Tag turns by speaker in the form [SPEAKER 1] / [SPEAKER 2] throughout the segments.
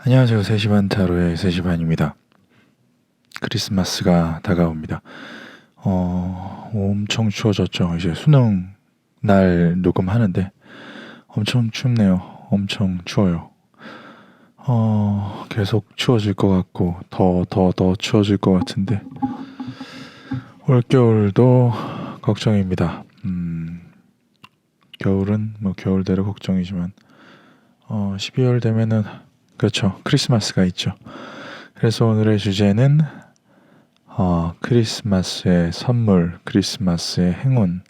[SPEAKER 1] 안녕하세요. 3시 반 타로의 3시 반입니다. 크리스마스가 다가옵니다. 엄청 추워졌죠. 이제 수능 날 녹음하는데 엄청 춥네요. 엄청 추워요. 계속 추워질 것 같고 더 추워질 것 같은데 올겨울도 걱정입니다. 겨울은 뭐 겨울대로 걱정이지만 12월 되면은 그렇죠. 크리스마스가 있죠. 그래서 오늘의 주제는 크리스마스의 선물, 크리스마스의 행운.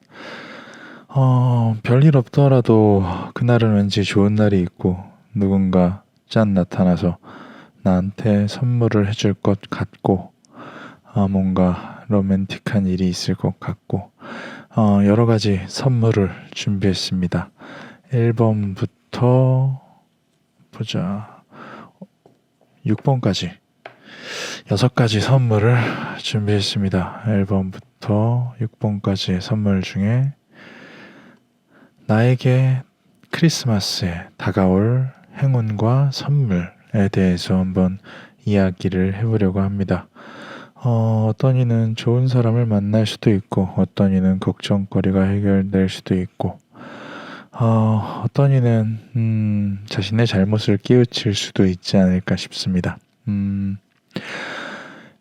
[SPEAKER 1] 별일 없더라도 그날은 왠지 좋은 날이 있고 누군가 짠 나타나서 나한테 선물을 해줄 것 같고 뭔가 로맨틱한 일이 있을 것 같고 여러 가지 선물을 준비했습니다. 1번부터 보자. 6번까지 6가지 선물을 준비했습니다. 1번부터 6번까지의 선물 중에 나에게 크리스마스에 다가올 행운과 선물에 대해서 한번 이야기를 해보려고 합니다. 어떤 이는 좋은 사람을 만날 수도 있고 어떤 이는 걱정거리가 해결될 수도 있고 어떤 이는 자신의 잘못을 깨우칠 수도 있지 않을까 싶습니다.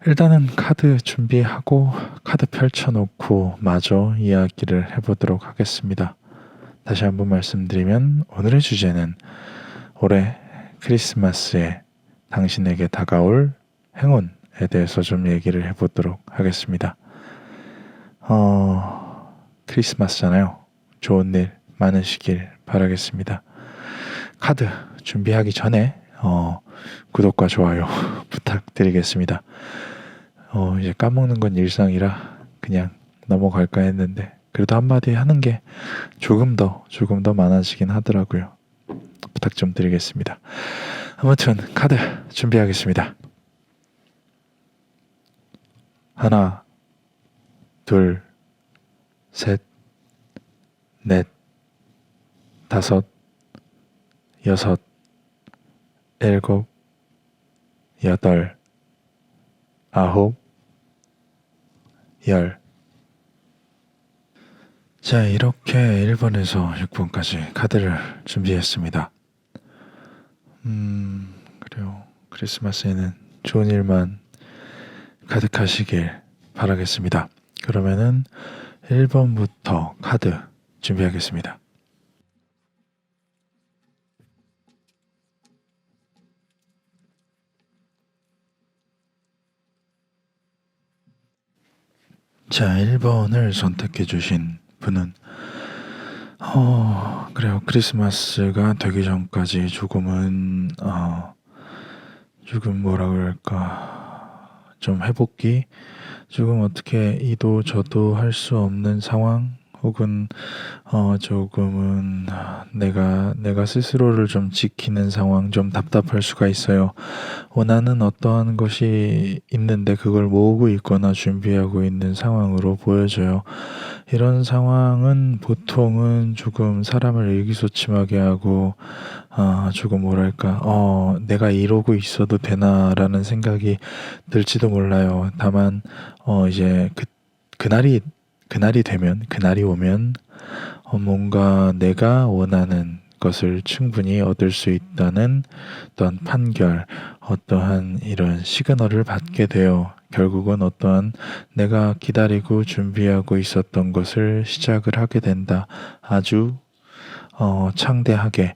[SPEAKER 1] 일단은 카드 준비하고 카드 펼쳐놓고 마저 이야기를 해보도록 하겠습니다. 다시 한번 말씀드리면 오늘의 주제는 올해 크리스마스에 당신에게 다가올 행운에 대해서 좀 얘기를 해보도록 하겠습니다. 크리스마스잖아요. 좋은 일 많으시길 바라겠습니다. 카드 준비하기 전에 구독과 좋아요 부탁드리겠습니다. 이제 까먹는 건 일상이라 그냥 넘어갈까 했는데 그래도 한마디 하는 게 조금 더 많아지긴 하더라고요. 부탁 좀 드리겠습니다. 아무튼 카드 준비하겠습니다. 하나, 둘, 셋, 넷, 다섯, 여섯, 일곱, 여덟, 아홉, 열. 자, 이렇게 1번에서 6번까지 카드를 준비했습니다. 그래요. 크리스마스에는 좋은 일만 가득하시길 바라겠습니다. 그러면은 1번부터 카드 준비하겠습니다. 자, 1번을 선택해 주신 분은 그래요. 크리스마스가 되기 전까지 조금 뭐라 그럴까 좀 회복기 조금 어떻게 이도 저도 할 수 없는 상황 혹은 조금은 내가 스스로를 좀 지키는 상황 좀 답답할 수가 있어요. 원하는 어떠한 것이 있는데 그걸 모으고 있거나 준비하고 있는 상황으로 보여져요. 이런 상황은 보통은 조금 사람을 의기소침하게 하고 조금 뭐랄까 내가 이러고 있어도 되나라는 생각이 들지도 몰라요. 다만 이제 그날이 오면 뭔가 내가 원하는 것을 충분히 얻을 수 있다는 어떤 판결, 어떠한 이런 시그널을 받게 돼요. 결국은 어떠한 내가 기다리고 준비하고 있었던 것을 시작을 하게 된다. 아주 창대하게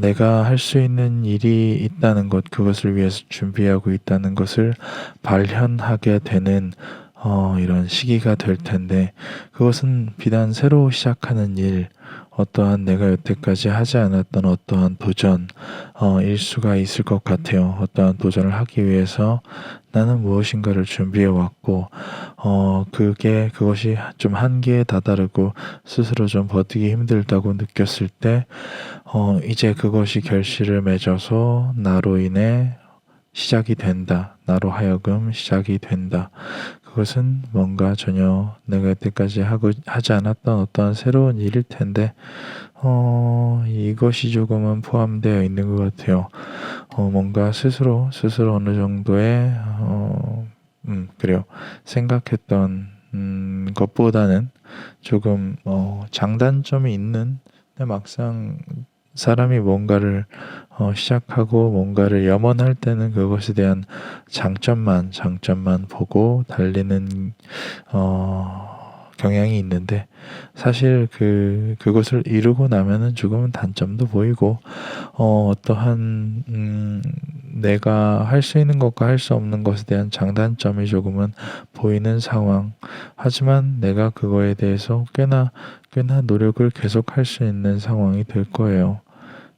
[SPEAKER 1] 내가 할 수 있는 일이 있다는 것, 그것을 위해서 준비하고 있다는 것을 발현하게 되는 이런 시기가 될 텐데 그것은 비단 새로 시작하는 일, 어떠한 내가 여태까지 하지 않았던 어떠한 도전 일 수가 있을 것 같아요. 어떠한 도전을 하기 위해서 나는 무엇인가를 준비해 왔고 그것이 좀 한계에 다다르고 스스로 좀 버티기 힘들다고 느꼈을 때 이제 그것이 결실을 맺어서 나로 인해 시작이 된다. 나로 하여금 시작이 된다. 그것은 뭔가 전혀 내가 여태까지 하지 않았던 어떤 새로운 일일 텐데, 이것이 조금은 포함되어 있는 것 같아요. 뭔가 스스로 어느 정도의, 그래요. 생각했던, 것보다는 조금, 장단점이 있는, 근데 막상 사람이 뭔가를 시작하고 뭔가를 염원할 때는 그것에 대한 장점만 보고 달리는 경향이 있는데, 사실 그것을 이루고 나면은 조금은 단점도 보이고, 어떠한 내가 할 수 있는 것과 할 수 없는 것에 대한 장단점이 조금은 보이는 상황. 하지만 내가 그거에 대해서 꽤나 노력을 계속 할 수 있는 상황이 될 거예요.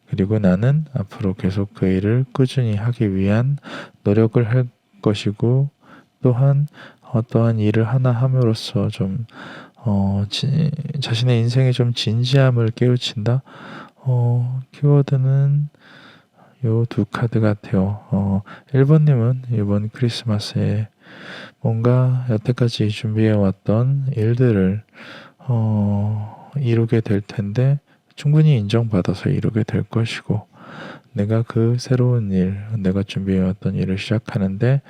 [SPEAKER 1] 그리고 나는 앞으로 계속 그 일을 꾸준히 하기 위한 노력을 할 것이고, 또한 어떠한 일을 하나 함으로써 좀 자신의 인생에 좀 진지함을 깨우친다. 키워드는 요 두 카드 같아요. 1번님은 이번 크리스마스에 뭔가 여태까지 준비해왔던 일들을 이루게 될 텐데, 충분히 인정받아서 이루게 될 것이고, 내가 그 새로운 일, 내가 준비해왔던 일을 시작하는데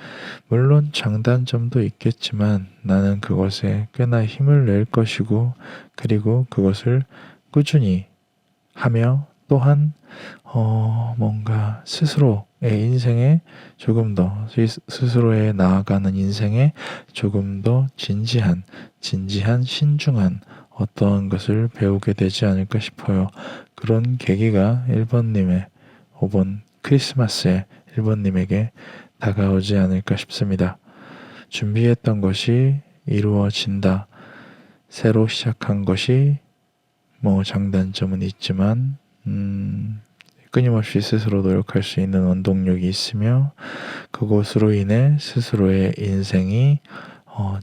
[SPEAKER 1] 물론 장단점도 있겠지만 나는 그것에 꽤나 힘을 낼 것이고, 그리고 그것을 꾸준히 하며, 또한 뭔가 스스로의 인생에 조금 더 스스로의 나아가는 인생에 조금 더 진지한 신중한 어떤 것을 배우게 되지 않을까 싶어요. 그런 계기가 1번님의 5번 크리스마스에 1번님에게 다가오지 않을까 싶습니다. 준비했던 것이 이루어진다. 새로 시작한 것이 장단점은 있지만 끊임없이 스스로 노력할 수 있는 원동력이 있으며, 그것으로 인해 스스로의 인생이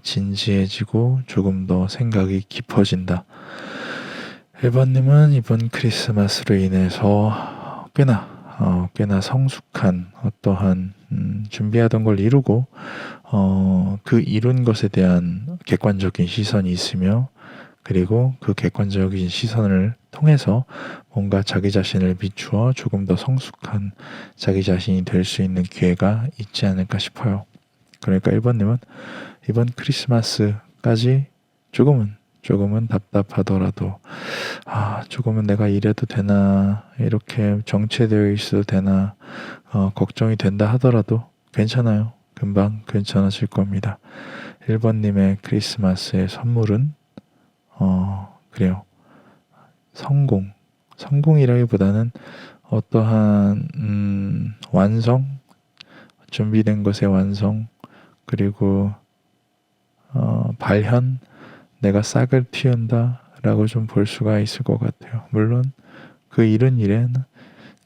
[SPEAKER 1] 진지해지고 조금 더 생각이 깊어진다. 1번님은 이번 크리스마스로 인해서 꽤나 성숙한 어떠한 준비하던 걸 이루고 그 이룬 것에 대한 객관적인 시선이 있으며, 그리고 그 객관적인 시선을 통해서 뭔가 자기 자신을 비추어 조금 더 성숙한 자기 자신이 될 수 있는 기회가 있지 않을까 싶어요. 그러니까 1번님은 이번 크리스마스까지 조금은 답답하더라도, 조금은 내가 이래도 되나, 이렇게 정체되어 있어도 되나, 걱정이 된다 하더라도 괜찮아요. 금방 괜찮아질 겁니다. 1번님의 크리스마스의 선물은 그래요. 성공이라기보다는 어떠한 완성, 준비된 것의 완성, 그리고 발현, 내가 싹을 틔운다 라고 좀 볼 수가 있을 것 같아요. 물론 그 이른 일에는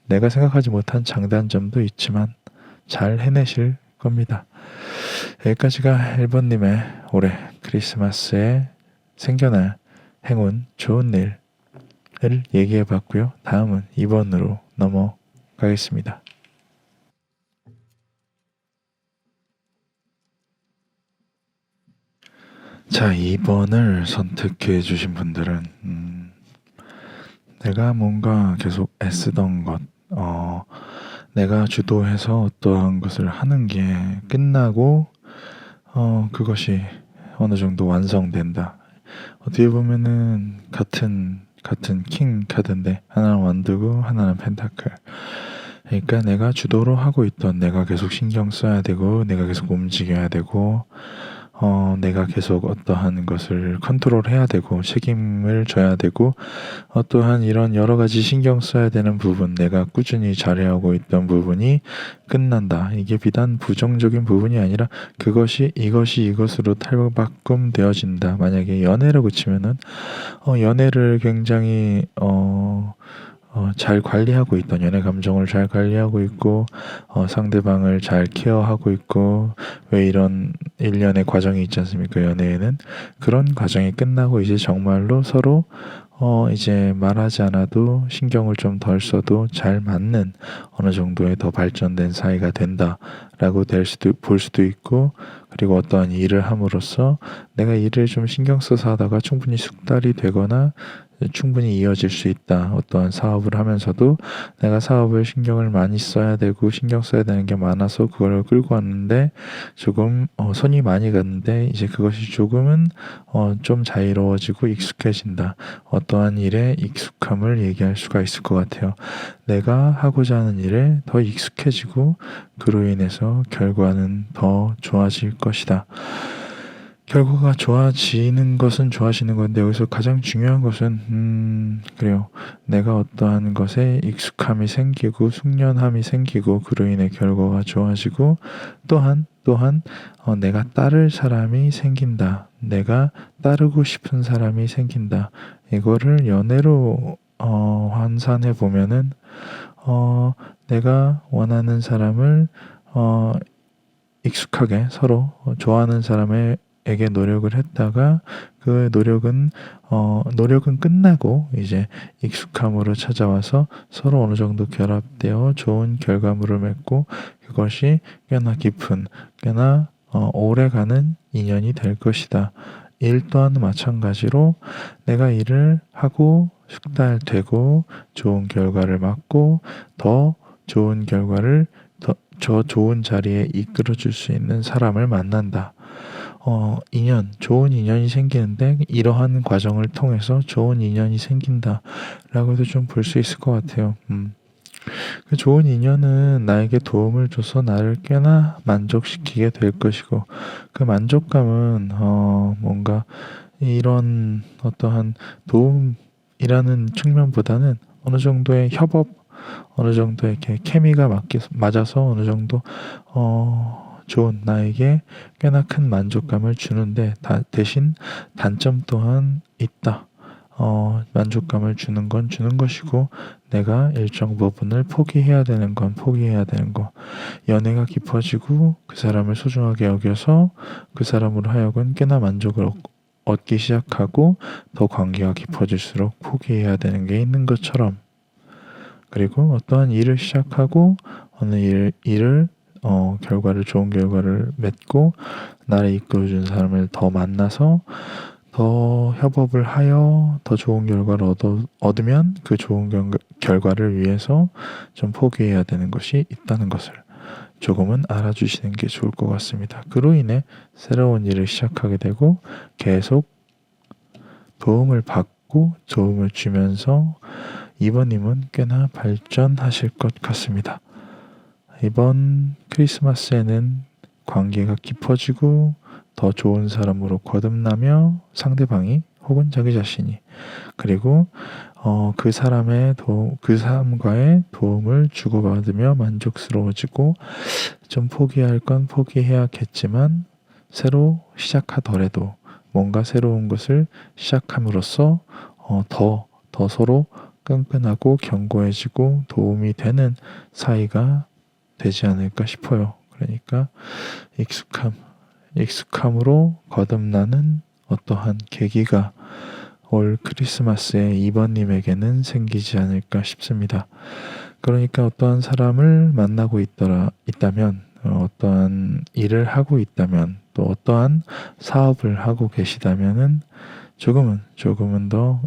[SPEAKER 1] 내가 생각하지 못한 장단점도 있지만 잘 해내실 겁니다. 여기까지가 1번님의 올해 크리스마스에 생겨날 행운, 좋은 일을 얘기해 봤고요. 다음은 2번으로 넘어가겠습니다. 자, 2번을 선택해 주신 분들은 내가 뭔가 계속 애쓰던 것, 내가 주도해서 어떠한 것을 하는 게 끝나고 그것이 어느 정도 완성된다. 어떻게 보면은 같은 킹 카드인데, 하나는 원드고 하나는 펜타클. 그러니까 내가 주도로 하고 있던, 내가 계속 신경 써야 되고, 내가 계속 움직여야 되고, 내가 계속 어떠한 것을 컨트롤해야 되고, 책임을 져야 되고, 또한 이런 여러 가지 신경 써야 되는 부분, 내가 꾸준히 잘해오고 있던 부분이 끝난다. 이게 비단 부정적인 부분이 아니라 이것이 이것으로 탈바꿈되어진다. 만약에 연애를 그치면은 연애를 굉장히 잘 관리하고 있던, 연애 감정을 잘 관리하고 있고, 상대방을 잘 케어하고 있고, 왜 이런 일련의 과정이 있지 않습니까? 연애에는 그런 과정이 끝나고 이제 정말로 서로 이제 말하지 않아도 신경을 좀 덜 써도 잘 맞는 어느 정도의 더 발전된 사이가 된다라고 볼 수도 있고, 그리고 어떠한 일을 함으로써 내가 일을 좀 신경 써서 하다가 충분히 숙달이 되거나 충분히 이어질 수 있다. 어떠한 사업을 하면서도 내가 사업을 신경을 많이 써야 되고 신경 써야 되는 게 많아서 그걸 끌고 왔는데 조금 손이 많이 갔는데 이제 그것이 조금은 좀 자유로워지고 익숙해진다. 어떠한 일에 익숙함을 얘기할 수가 있을 것 같아요. 내가 하고자 하는 일에 더 익숙해지고 그로 인해서 결과는 더 좋아질 것이다. 결과가 좋아지는 것은 좋아지는 건데 여기서 가장 중요한 것은 그래요. 내가 어떠한 것에 익숙함이 생기고 숙련함이 생기고 그로 인해 결과가 좋아지고 또한 내가 따를 사람이 생긴다. 내가 따르고 싶은 사람이 생긴다. 이거를 연애로 환산해 보면은 내가 원하는 사람을 익숙하게 서로 좋아하는 사람에게 노력을 했다가 그 노력은 끝나고 이제 익숙함으로 찾아와서 서로 어느 정도 결합되어 좋은 결과물을 맺고 그것이 꽤나 깊은, 꽤나 오래가는 인연이 될 것이다. 일 또한 마찬가지로 내가 일을 하고 숙달되고 좋은 결과를 맞고 더 좋은 결과를 저 좋은 자리에 이끌어 줄 수 있는 사람을 만난다. 좋은 인연이 생기는데 이러한 과정을 통해서 좋은 인연이 생긴다라고도 좀 볼 수 있을 것 같아요. 그 좋은 인연은 나에게 도움을 줘서 나를 꽤나 만족시키게 될 것이고 그 만족감은 뭔가 이런 어떠한 도움이라는 측면보다는 어느 정도의 협업, 어느 정도 이렇게 케미가 맞아서 어느 정도 좋은 나에게 꽤나 큰 만족감을 주는데 대신 단점 또한 있다. 만족감을 주는 건 주는 것이고 내가 일정 부분을 포기해야 되는 건 포기해야 되는 거. 연애가 깊어지고 그 사람을 소중하게 여겨서 그 사람으로 하여금 꽤나 만족을 얻기 시작하고 더 관계가 깊어질수록 포기해야 되는 게 있는 것처럼, 그리고 어떠한 일을 시작하고 어느 일을 좋은 결과를 맺고 나를 이끌어준 사람을 더 만나서 더 협업을 하여 더 좋은 결과를 얻으면 그 좋은 결과를 위해서 좀 포기해야 되는 것이 있다는 것을 조금은 알아주시는 게 좋을 것 같습니다. 그로 인해 새로운 일을 시작하게 되고 계속 도움을 받고 도움을 주면서 이번님은 꽤나 발전하실 것 같습니다. 이번 크리스마스에는 관계가 깊어지고 더 좋은 사람으로 거듭나며 상대방이 혹은 자기 자신이, 그리고 그 사람과의 도움을 주고받으며 만족스러워지고 좀 포기할 건 포기해야겠지만 새로 시작하더라도 뭔가 새로운 것을 시작함으로써 더 서로 끈끈하고 견고해지고 도움이 되는 사이가 되지 않을까 싶어요. 그러니까 익숙함으로 거듭나는 어떠한 계기가 올 크리스마스에 이번님에게는 생기지 않을까 싶습니다. 그러니까 어떠한 사람을 만나고 있다면, 어떠한 일을 하고 있다면, 또 어떠한 사업을 하고 계시다면은 조금은 더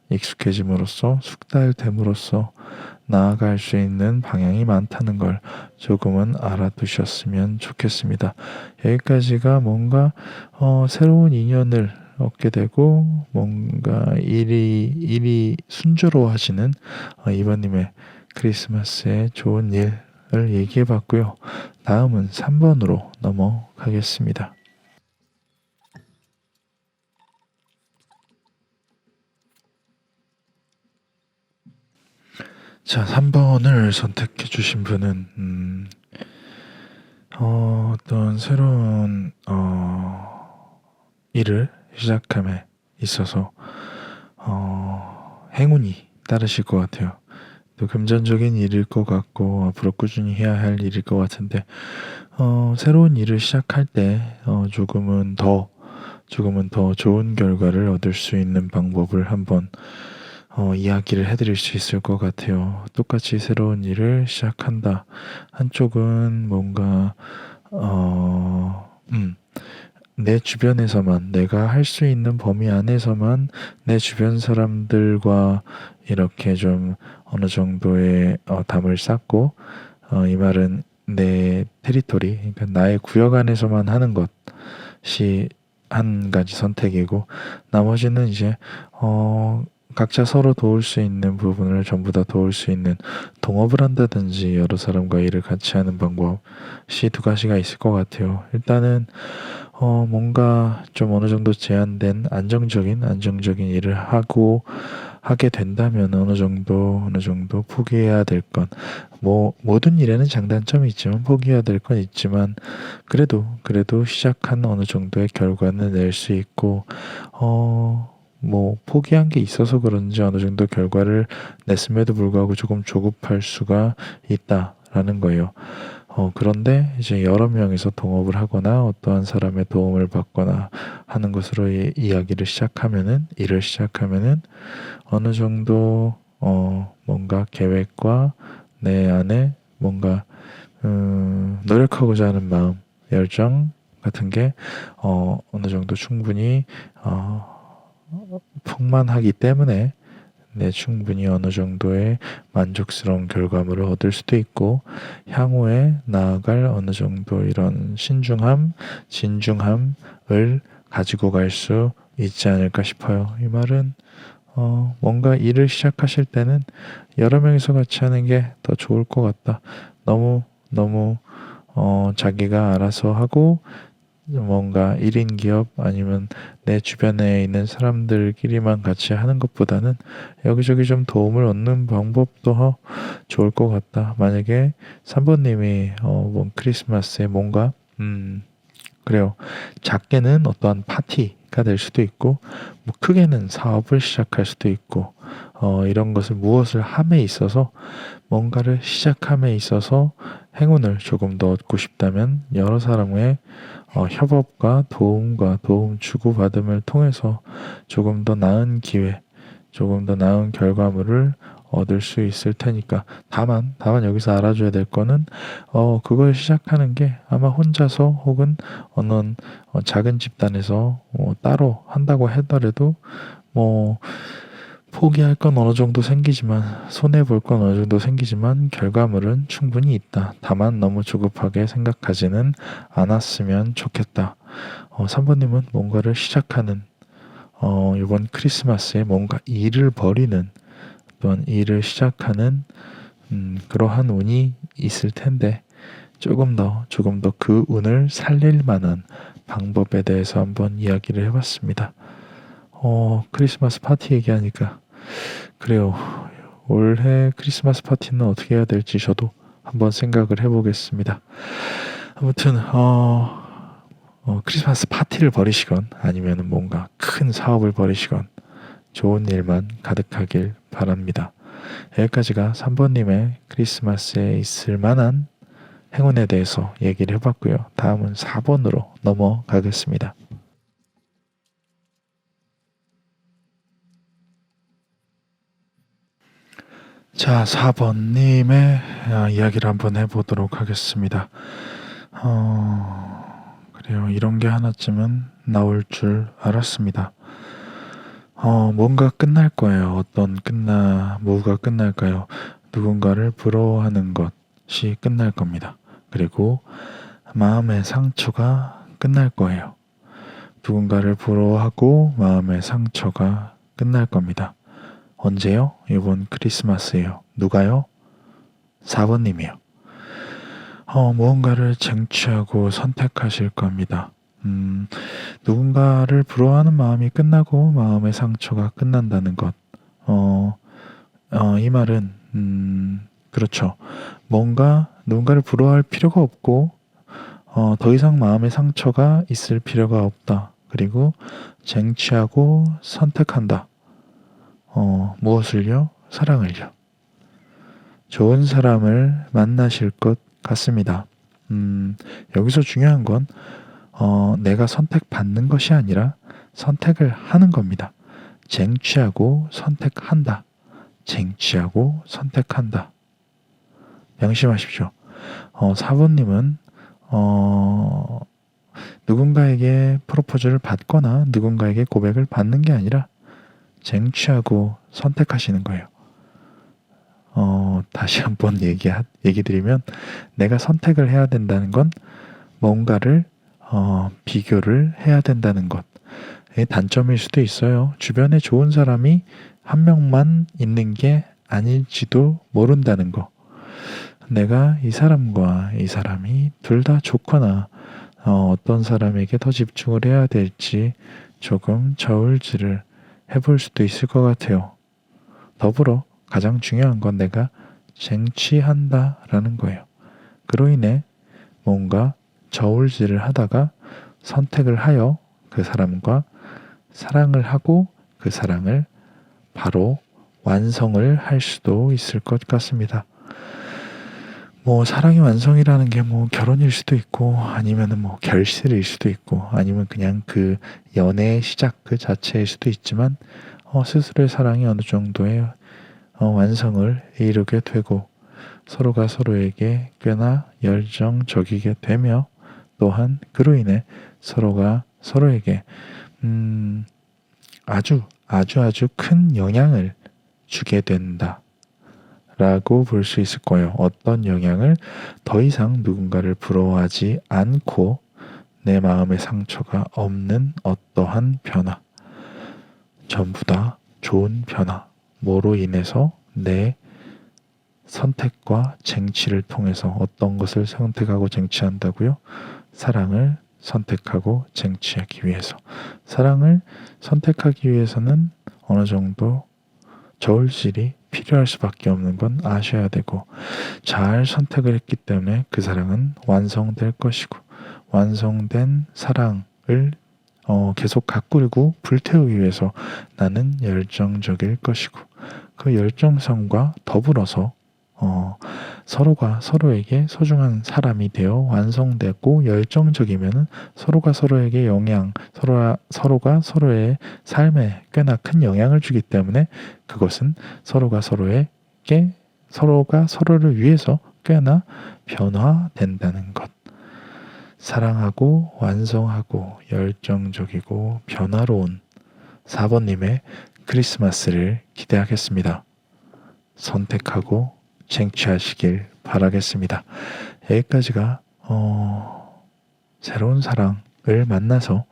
[SPEAKER 1] 익숙해짐으로써 숙달됨으로써 나아갈 수 있는 방향이 많다는 걸 조금은 알아두셨으면 좋겠습니다. 여기까지가 뭔가 새로운 인연을 얻게 되고 뭔가 일이 순조로워지는 이번님의 크리스마스의 좋은 일을 얘기해 봤고요. 다음은 3번으로 넘어가겠습니다. 자, 3번을 선택해 주신 분은 어떤 새로운 일을 시작함에 있어서 행운이 따르실 것 같아요. 또 금전적인 일일 것 같고 앞으로 꾸준히 해야 할 일일 것 같은데 새로운 일을 시작할 때 조금은 더 조금은 더 좋은 결과를 얻을 수 있는 방법을 한번 이야기를 해드릴 수 있을 것 같아요. 똑같이 새로운 일을 시작한다. 한쪽은 뭔가 내 주변에서만 내가 할 수 있는 범위 안에서만 내 주변 사람들과 이렇게 좀 어느 정도의 담을 쌓고 이 말은 내 테리토리, 그러니까 나의 구역 안에서만 하는 것이 한 가지 선택이고 나머지는 이제 각자 서로 도울 수 있는 부분을 전부 다 도울 수 있는 동업을 한다든지 여러 사람과 일을 같이 하는 방법이 두 가지가 있을 것 같아요. 일단은 뭔가 좀 어느 정도 제한된 안정적인 일을 하게 된다면 어느 정도 포기해야 될 건, 모든 일에는 장단점이 있지만 포기해야 될 건 있지만, 그래도 시작한 어느 정도의 결과는 낼 수 있고, 포기한 게 있어서 그런지 어느 정도 결과를 냈음에도 불구하고 조금 조급할 수가 있다라는 거예요. 그런데 이제 여러 명이서 동업을 하거나 어떠한 사람의 도움을 받거나 하는 것으로 일을 시작하면은 어느 정도 뭔가 계획과 내 안에 뭔가 노력하고자 하는 마음, 열정 같은 게 어느 정도 충분히 풍만하기 때문에 충분히 어느 정도의 만족스러운 결과물을 얻을 수도 있고 향후에 나아갈 어느 정도 이런 신중함, 진중함을 가지고 갈 수 있지 않을까 싶어요. 이 말은 뭔가 일을 시작하실 때는 여러 명이서 같이 하는 게 더 좋을 것 같다. 너무 자기가 알아서 하고 뭔가 1인 기업 아니면 내 주변에 있는 사람들끼리만 같이 하는 것보다는 여기저기 좀 도움을 얻는 방법도 좋을 것 같다. 만약에 3번님이 크리스마스에 뭔가 그래요. 작게는 어떠한 파티가 될 수도 있고 크게는 사업을 시작할 수도 있고 이런 것을 무엇을 함에 있어서 뭔가를 시작함에 있어서 행운을 조금 더 얻고 싶다면 여러 사람의 협업과 도움 주고받음을 통해서 조금 더 나은 기회, 조금 더 나은 결과물을 얻을 수 있을 테니까 다만 여기서 알아줘야 될 거는 그걸 시작하는 게 아마 혼자서 혹은 어느 작은 집단에서 따로 한다고 하더라도 포기할 건 어느 정도 생기지만 손해볼 건 어느 정도 생기지만 결과물은 충분히 있다. 다만 너무 조급하게 생각하지는 않았으면 좋겠다. 3번님은 뭔가를 시작하는 이번 크리스마스에 뭔가 일을 벌이는 또한 일을 시작하는 그러한 운이 있을 텐데 조금 더 그 운을 살릴 만한 방법에 대해서 한번 이야기를 해봤습니다. 크리스마스 파티 얘기하니까 그래요. 올해 크리스마스 파티는 어떻게 해야 될지 저도 한번 생각을 해보겠습니다. 아무튼 크리스마스 파티를 벌이시건 아니면 뭔가 큰 사업을 벌이시건 좋은 일만 가득하길 바랍니다. 여기까지가 3번님의 크리스마스에 있을 만한 행운에 대해서 얘기를 해봤고요. 다음은 4번으로 넘어가겠습니다. 자, 4번님의 이야기를 한번 해보도록 하겠습니다. 그래요. 이런 게 하나쯤은 나올 줄 알았습니다. 뭔가 끝날 거예요. 뭐가 끝날까요? 누군가를 부러워하는 것이 끝날 겁니다. 그리고 마음의 상처가 끝날 거예요. 누군가를 부러워하고 마음의 상처가 끝날 겁니다. 언제요? 이번 크리스마스예요. 누가요? 4번님이요. 무언가를 쟁취하고 선택하실 겁니다. 누군가를 부러워하는 마음이 끝나고 마음의 상처가 끝난다는 것. 이 말은 그렇죠. 누군가를 부러워할 필요가 없고 더 이상 마음의 상처가 있을 필요가 없다. 그리고 쟁취하고 선택한다. 무엇을요? 사랑을요. 좋은 사람을 만나실 것 같습니다. 여기서 중요한 건 내가 선택받는 것이 아니라 선택을 하는 겁니다. 쟁취하고 선택한다. 쟁취하고 선택한다. 명심하십시오. 사부님은 누군가에게 프로포즈를 받거나 누군가에게 고백을 받는 게 아니라 쟁취하고 선택하시는 거예요. 다시 한번 얘기 드리면, 내가 선택을 해야 된다는 건 뭔가를 비교를 해야 된다는 것. 단점일 수도 있어요. 주변에 좋은 사람이 한 명만 있는 게 아닐지도 모른다는 거. 내가 이 사람과 이 사람이 둘 다 좋거나 어떤 사람에게 더 집중을 해야 될지 조금 저울질을 해볼 수도 있을 것 같아요. 더불어 가장 중요한 건 내가 쟁취한다라는 거예요. 그로 인해 뭔가 저울질을 하다가 선택을 하여 그 사람과 사랑을 하고 그 사랑을 바로 완성을 할 수도 있을 것 같습니다. 사랑의 완성이라는 게 결혼일 수도 있고, 아니면은 결실일 수도 있고, 아니면 그냥 그 연애의 시작 그 자체일 수도 있지만, 스스로의 사랑이 어느 정도의 완성을 이루게 되고, 서로가 서로에게 꽤나 열정적이게 되며, 또한 그로 인해 서로가 서로에게 아주 큰 영향을 주게 된다 라고 볼 수 있을 거예요. 어떤 영향을? 더 이상 누군가를 부러워하지 않고 내 마음의 상처가 없는 어떠한 변화, 전부 다 좋은 변화, 뭐로 인해서 내 선택과 쟁취를 통해서 어떤 것을 선택하고 쟁취한다고요? 사랑을 선택하고 쟁취하기 위해서. 사랑을 선택하기 위해서는 어느 정도 저울질이 필요할 수밖에 없는 건 아셔야 되고, 잘 선택을 했기 때문에 그 사랑은 완성될 것이고, 완성된 사랑을 계속 가꾸고 불태우기 위해서 나는 열정적일 것이고, 그 열정성과 더불어서 서로가 서로에게 소중한 사람이 되어 완성되고, 열정적이면은 서로가 서로에게 서로가 서로의 삶에 꽤나 큰 영향을 주기 때문에 그것은 서로가 서로를 위해서 꽤나 변화된다는 것. 사랑하고 완성하고 열정적이고 변화로운 4번님의 크리스마스를 기대하겠습니다. 선택하고 쟁취하시길 바라겠습니다. 여기까지가 새로운 사랑을 만나서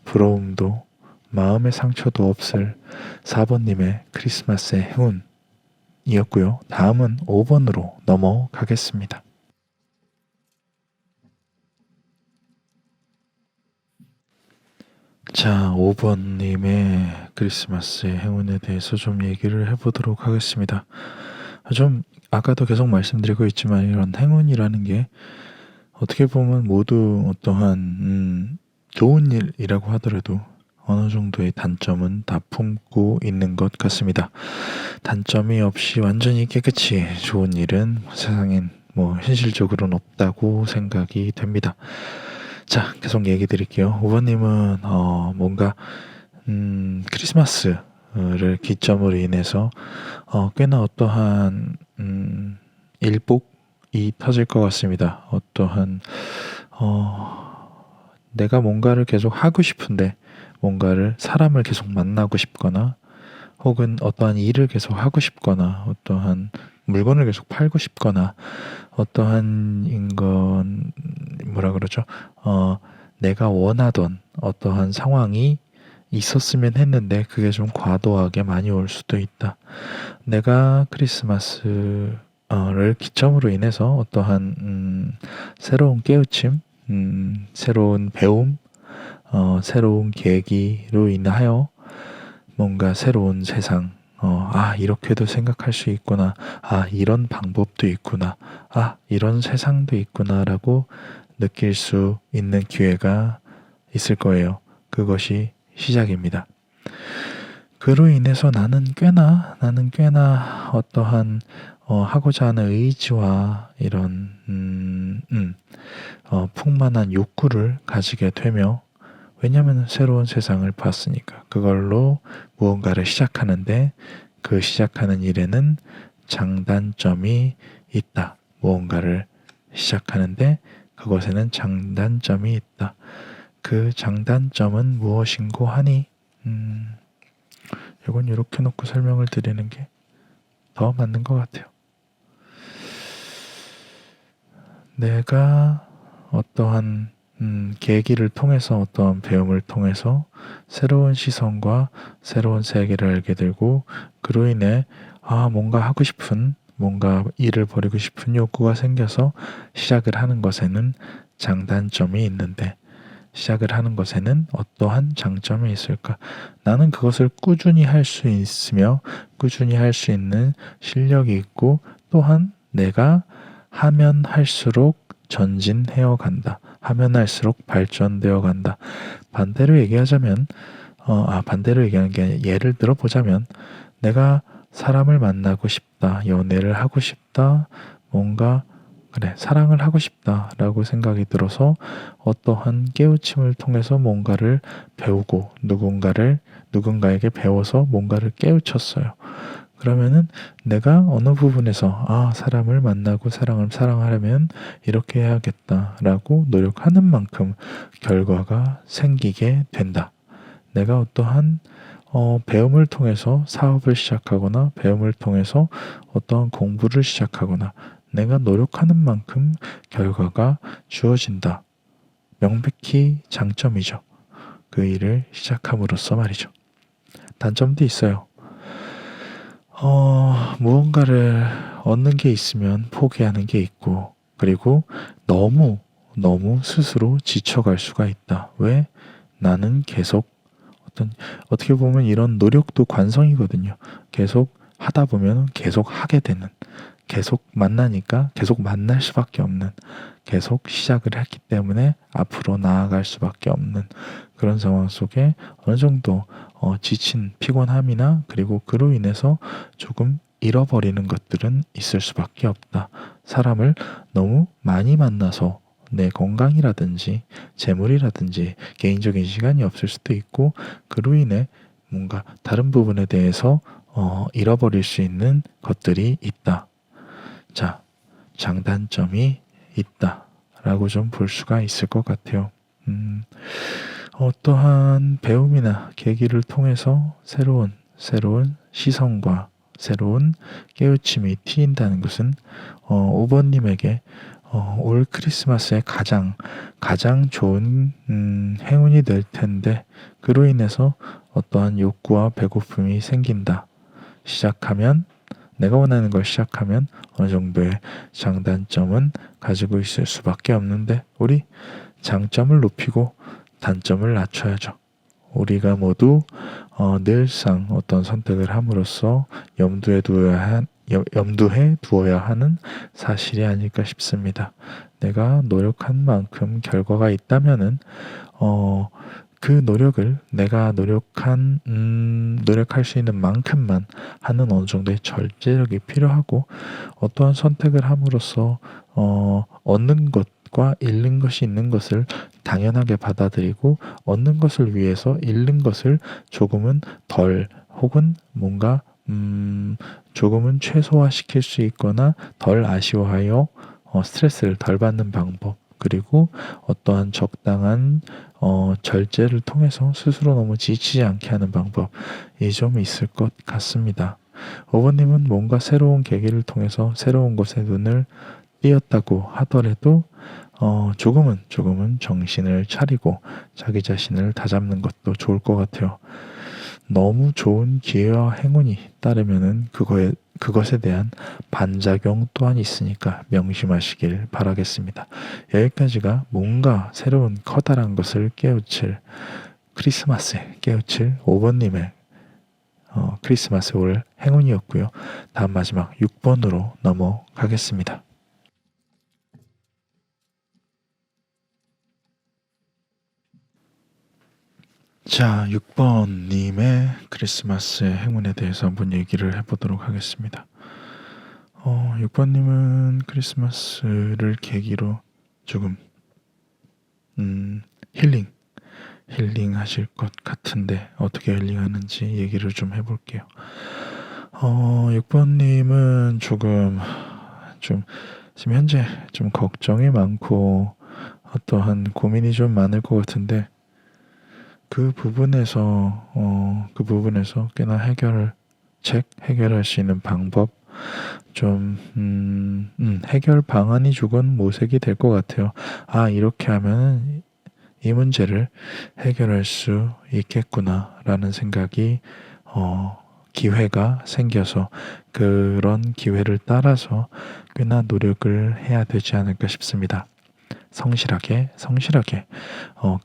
[SPEAKER 1] 부러움도 마음의 상처도 없을 4번님의 크리스마스의 행운이었고요. 다음은 5번으로 넘어가겠습니다. 자, 5번님의 크리스마스의 행운에 대해서 좀 얘기를 해보도록 하겠습니다. 좀 아까도 계속 말씀드리고 있지만, 이런 행운이라는 게 어떻게 보면 모두 어떠한 좋은 일이라고 하더라도 어느 정도의 단점은 다 품고 있는 것 같습니다. 단점이 없이 완전히 깨끗이 좋은 일은 세상엔 현실적으로는 없다고 생각이 됩니다. 자, 계속 얘기 드릴게요. 5번님은 뭔가 크리스마스를 기점으로 인해서 꽤나 어떠한 일복이 터질 것 같습니다. 어떠한 내가 뭔가를 계속 하고 싶은데, 뭔가를 사람을 계속 만나고 싶거나, 혹은 어떠한 일을 계속 하고 싶거나, 어떠한 물건을 계속 팔고 싶거나, 어떠한 인건 내가 원하던 어떠한 상황이 있었으면 했는데 그게 좀 과도하게 많이 올 수도 있다. 내가 크리스마스를 기점으로 인해서 어떠한 새로운 깨우침, 새로운 배움, 새로운 계기로 인하여 뭔가 새로운 세상, 이렇게도 생각할 수 있구나, 이런 방법도 있구나, 이런 세상도 있구나라고 느낄 수 있는 기회가 있을 거예요. 그것이 시작입니다. 그로 인해서 나는 꽤나 어떠한 하고자 하는 의지와 이런 풍만한 욕구를 가지게 되며, 왜냐하면 새로운 세상을 봤으니까. 그걸로 무언가를 시작하는데 그 시작하는 일에는 장단점이 있다. 무언가를 시작하는데 그것에는 장단점이 있다. 그 장단점은 무엇인고 하니 이건 이렇게 놓고 설명을 드리는 게 더 맞는 것 같아요. 내가 어떠한 계기를 통해서 어떠한 배움을 통해서 새로운 시선과 새로운 세계를 알게 되고 그로 인해 뭔가 하고 싶은 뭔가 일을 벌이고 싶은 욕구가 생겨서 시작을 하는 것에는 장단점이 있는데 시작을 하는 것에는 어떠한 장점이 있을까? 나는 그것을 꾸준히 할 수 있으며 꾸준히 할 수 있는 실력이 있고 또한 내가 하면 할수록 전진해어 간다. 하면 할수록 발전되어 간다. 반대로 얘기하자면 반대로 얘기하는 게 아니라 예를 들어 보자면 내가 사람을 만나고 싶다. 연애를 하고 싶다. 뭔가 그래, 사랑을 하고 싶다라고 생각이 들어서 어떠한 깨우침을 통해서 뭔가를 배우고 누군가에게 배워서 뭔가를 깨우쳤어요. 그러면은 내가 어느 부분에서 사람을 만나고 사랑하려면 이렇게 해야겠다라고 노력하는 만큼 결과가 생기게 된다. 내가 어떠한 배움을 통해서 사업을 시작하거나 배움을 통해서 어떠한 공부를 시작하거나 내가 노력하는 만큼 결과가 주어진다. 명백히 장점이죠. 그 일을 시작함으로써 말이죠. 단점도 있어요. 무언가를 얻는 게 있으면 포기하는 게 있고, 그리고 너무 스스로 지쳐갈 수가 있다. 왜? 나는 계속 어떻게 보면 이런 노력도 관성이거든요. 계속 하다 보면 계속 하게 되는, 계속 만나니까 계속 만날 수밖에 없는, 계속 시작을 했기 때문에 앞으로 나아갈 수밖에 없는 그런 상황 속에 어느 정도 지친 피곤함이나 그리고 그로 인해서 조금 잃어버리는 것들은 있을 수밖에 없다. 사람을 너무 많이 만나서 내 건강이라든지 재물이라든지 개인적인 시간이 없을 수도 있고 그로 인해 뭔가 다른 부분에 대해서 잃어버릴 수 있는 것들이 있다. 자, 장단점이 있다라고 좀 볼 수가 있을 것 같아요. 어떠한 배움이나 계기를 통해서 새로운 시선과 새로운 깨우침이 트인다는 것은 5번님에게 올 크리스마스에 가장 좋은 행운이 될 텐데 그로 인해서 어떠한 욕구와 배고픔이 생긴다. 내가 원하는 걸 시작하면 어느 정도의 장단점은 가지고 있을 수밖에 없는데 우리 장점을 높이고 단점을 낮춰야죠. 우리가 모두 늘상 어떤 선택을 함으로써 염두에 두어야 하는 사실이 아닐까 싶습니다. 내가 노력한 만큼 결과가 있다면은 그 노력을 내가 노력할 수 있는 만큼만 하는 어느 정도의 절제력이 필요하고 어떠한 선택을 함으로써 얻는 것과 잃는 것이 있는 것을 당연하게 받아들이고 얻는 것을 위해서 잃는 것을 조금은 덜 혹은 뭔가 조금은 최소화시킬 수 있거나 덜 아쉬워하여 스트레스를 덜 받는 방법 그리고 어떠한 적당한 절제를 통해서 스스로 너무 지치지 않게 하는 방법이 좀 있을 것 같습니다. 어머님은 뭔가 새로운 계기를 통해서 새로운 곳에 눈을 띄었다고 하더라도 조금은 정신을 차리고 자기 자신을 다잡는 것도 좋을 것 같아요. 너무 좋은 기회와 행운이 따르면은 그것에 대한 반작용 또한 있으니까 명심하시길 바라겠습니다. 여기까지가 뭔가 새로운 커다란 것을 크리스마스에 깨우칠 5번님의 크리스마스 올 행운이었고요. 다음 마지막 6번으로 넘어가겠습니다. 자, 6번님의 크리스마스의 행운에 대해서 한번 얘기를 해보도록 하겠습니다. 6번님은 크리스마스를 계기로 조금 힐링, 힐링하실 것 같은데 어떻게 힐링하는지 얘기를 좀 해볼게요. 6번님은 좀 지금 현재 좀 걱정이 많고 어떠한 고민이 좀 많을 것 같은데 그 부분에서 꽤나 해결할 수 있는 방법 해결 방안이 조금 모색이 될 것 같아요. 이렇게 하면 이 문제를 해결할 수 있겠구나라는 생각이 기회가 생겨서 그런 기회를 따라서 꽤나 노력을 해야 되지 않을까 싶습니다. 성실하게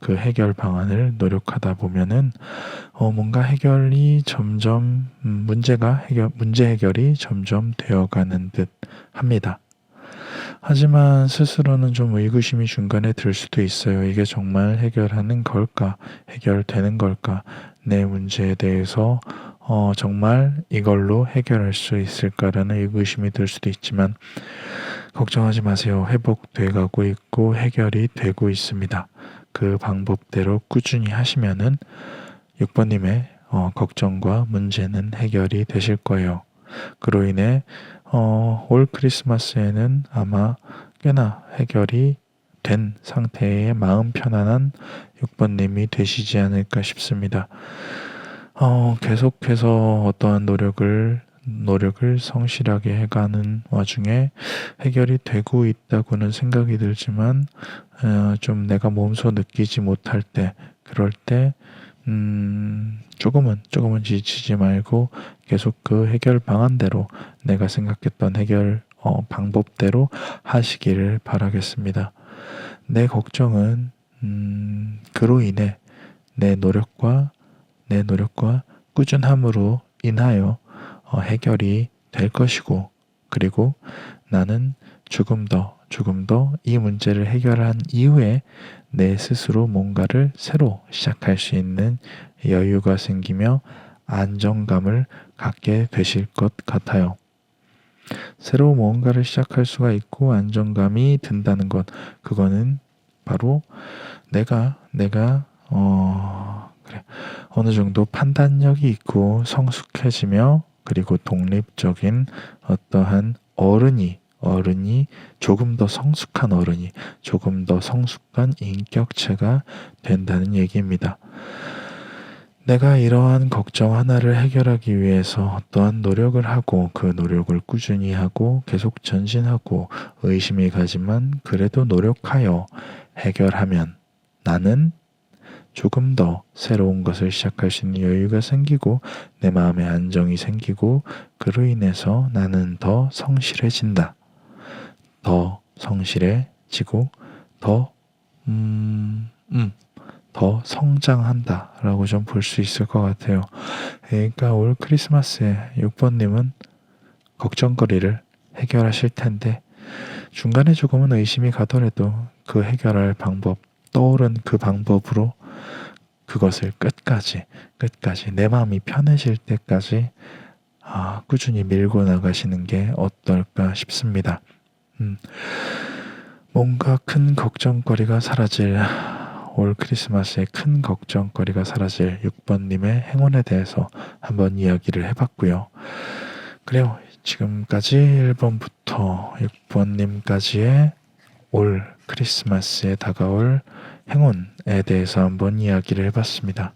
[SPEAKER 1] 그 해결 방안을 노력하다 보면은 뭔가 해결이 점점 문제 해결이 점점 되어가는 듯 합니다. 하지만 스스로는 좀 의구심이 중간에 들 수도 있어요. 이게 정말 해결되는 걸까? 내 문제에 대해서 정말 이걸로 해결할 수 있을까라는 의구심이 들 수도 있지만 걱정하지 마세요. 회복돼 가고 있고 해결이 되고 있습니다. 그 방법대로 꾸준히 하시면은 6번님의 걱정과 문제는 해결이 되실 거예요. 그로 인해 올 크리스마스에는 아마 꽤나 해결이 된 상태의 마음 편안한 6번님이 되시지 않을까 싶습니다. 계속해서 어떠한 노력을 성실하게 해가는 와중에 해결이 되고 있다고는 생각이 들지만 좀 내가 몸소 느끼지 못할 때 그럴 때 조금은 지치지 말고 계속 그 해결 방안대로 내가 생각했던 해결 방법대로 하시기를 바라겠습니다. 내 걱정은 그로 인해 내 노력과 꾸준함으로 인하여 해결이 될 것이고 그리고 나는 조금 더 이 문제를 해결한 이후에 내 스스로 뭔가를 새로 시작할 수 있는 여유가 생기며 안정감을 갖게 되실 것 같아요. 새로 뭔가를 시작할 수가 있고 안정감이 든다는 것, 그거는 바로 내가 어느 정도 판단력이 있고 성숙해지며 그리고 독립적인 어떠한 어른이 조금 더 성숙한 인격체가 된다는 얘기입니다. 내가 이러한 걱정 하나를 해결하기 위해서 어떠한 노력을 하고 그 노력을 꾸준히 하고 계속 전진하고 의심이 가지만 그래도 노력하여 해결하면 나는 조금 더 새로운 것을 시작할 수 있는 여유가 생기고 내 마음에 안정이 생기고 그로 인해서 나는 더 성실해진다. 더 성실해지고 더 성장한다 라고 좀 볼 수 있을 것 같아요. 그러니까 올 크리스마스에 6번님은 걱정거리를 해결하실 텐데 중간에 조금은 의심이 가더라도 그 해결할 방법 떠오른 그 방법으로 그것을 끝까지 내 마음이 편해질 때까지 꾸준히 밀고 나가시는 게 어떨까 싶습니다. 뭔가 큰 걱정거리가 사라질 올 크리스마스에 큰 걱정거리가 사라질 6번님의 행운에 대해서 한번 이야기를 해봤고요. 그래요. 지금까지 1번부터 6번님까지의 올 크리스마스에 다가올 행운에 대해서 한번 이야기를 해봤습니다.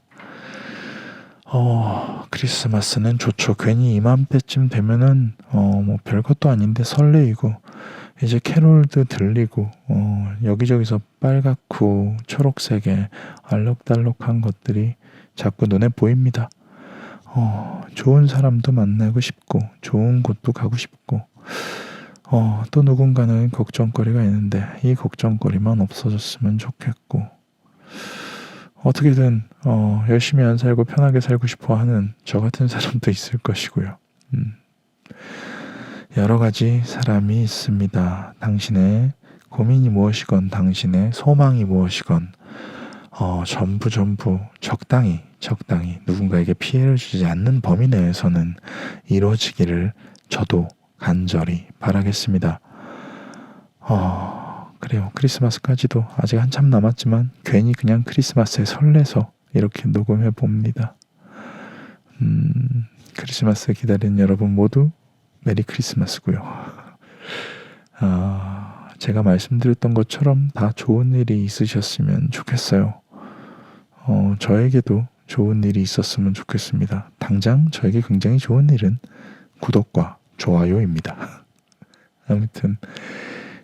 [SPEAKER 1] 크리스마스는 좋죠. 괜히 이맘때쯤 되면은 뭐 별것도 아닌데 설레이고 이제 캐롤도 들리고 여기저기서 빨갛고 초록색의 알록달록한 것들이 자꾸 눈에 보입니다. 좋은 사람도 만나고 싶고 좋은 곳도 가고 싶고 또 누군가는 걱정거리가 있는데 이 걱정거리만 없어졌으면 좋겠고 어떻게든 열심히 안 살고 편하게 살고 싶어 하는 저 같은 사람도 있을 것이고요. 여러 가지 사람이 있습니다. 당신의 고민이 무엇이건 당신의 소망이 무엇이건 전부 적당히 누군가에게 피해를 주지 않는 범위 내에서는 이루어지기를 저도 간절히 바라겠습니다. 그래요. 크리스마스까지도 아직 한참 남았지만 괜히 그냥 크리스마스에 설레서 이렇게 녹음해 봅니다. 크리스마스 기다리는 여러분 모두 메리 크리스마스고요. 제가 말씀드렸던 것처럼 다 좋은 일이 있으셨으면 좋겠어요. 저에게도 좋은 일이 있었으면 좋겠습니다. 당장 저에게 굉장히 좋은 일은 구독과 좋아요입니다. 아무튼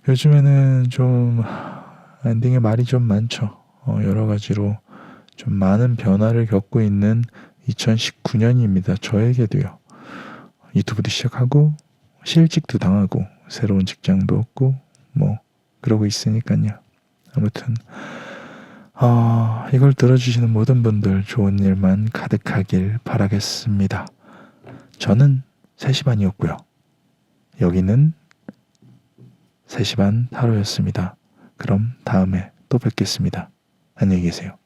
[SPEAKER 1] 요즘에는 좀 엔딩에 말이 좀 많죠. 여러 가지로 좀 많은 변화를 겪고 있는 2019년입니다. 저에게도요. 유튜브도 시작하고 실직도 당하고 새로운 직장도 얻고 뭐 그러고 있으니까요. 아무튼 이걸 들어주시는 모든 분들 좋은 일만 가득하길 바라겠습니다. 저는 3시 반이었고요. 여기는 3시 반 타로였습니다. 그럼 다음에 또 뵙겠습니다. 안녕히 계세요.